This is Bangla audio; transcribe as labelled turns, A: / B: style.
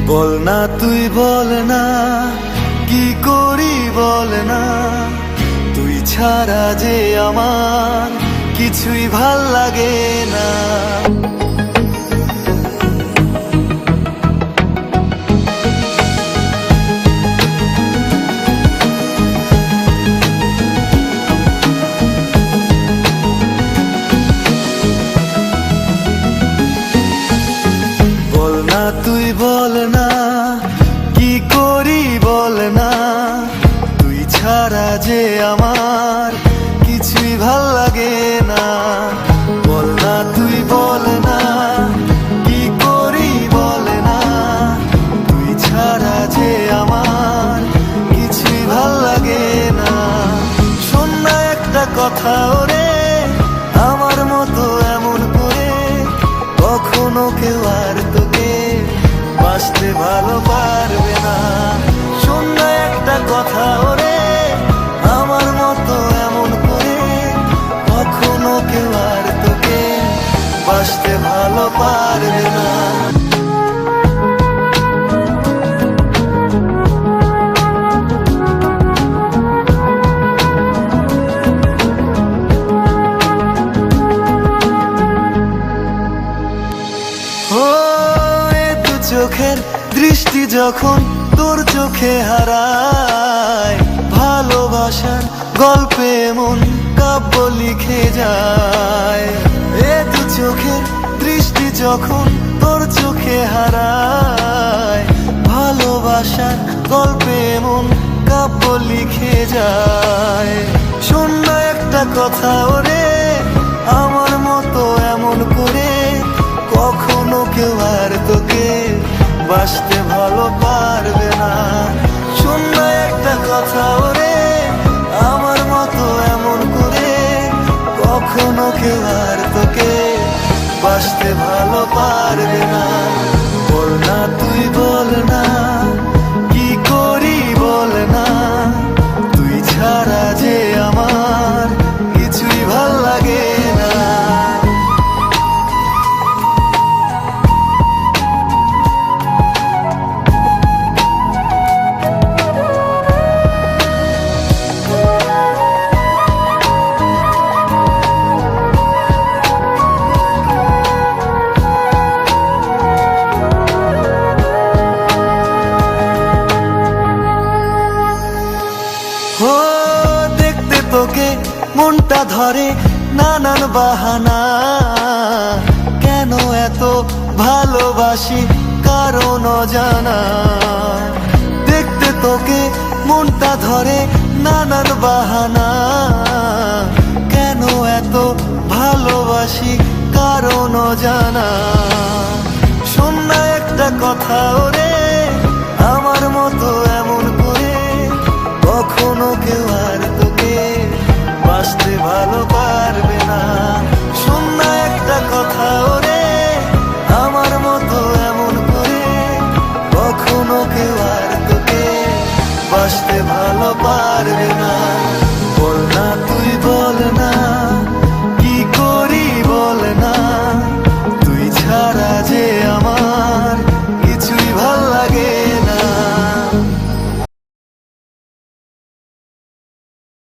A: বল না তুই বল না, কি করি বল না, তুই ছাড়া যে আমার কিছুই ভাল লাগে না। বল না তুই বল না, কি করি বল না, তুই ছাড়া যে আমার কিছুই ভাল লাগে না। বল না তুই বল না, কি করি বল না, তুই ছাড়া যে আমার কিছুই ভাল লাগে না। শোন না একটা কথা ওরে, আমার মতো এমন করে কখনো কেউ আর তোকে বাঁচতে ভালো পারবে না। শোন না একটা কথা ওরে, আমার মতো এমন করে কখনো কেউ আর তোকে বাঁচতে ভালো পারবে না। চোখের দৃষ্টি যখন তোর চোখে হারায়, ভালোবাসার গল্পে মন কাব্য লিখে যায়। এ দু চোখের দৃষ্টি যখন তোর চোখে হারায়, ভালোবাসার গল্পে মন কাব্য লিখে যায়। শোন না একটা কথা ওরে, আমার মতো এমন করে কখনো কেউ আর তোকে বাঁচতে ভালো পারবে না। শোন না একটা কথা ওরে, আমার মতো এমন করে কখনো কেউ আর তোকে বাঁচতে ভালো পারবে না। বল না তুই বল না, কি করি বল না, তুই ছাড়া যে আমার কিছুই ভাল লাগে না। ও দেখতে তোকে মনটা ধরে নানান বাহানা, কেন এত ভালোবাসি কারণ অজানা। দেখতে তোকে মনটা ধরে নানান বাহানা, কেন এত ভালোবাসি কারণ অজানা। শোন না একটা কথা ওরে,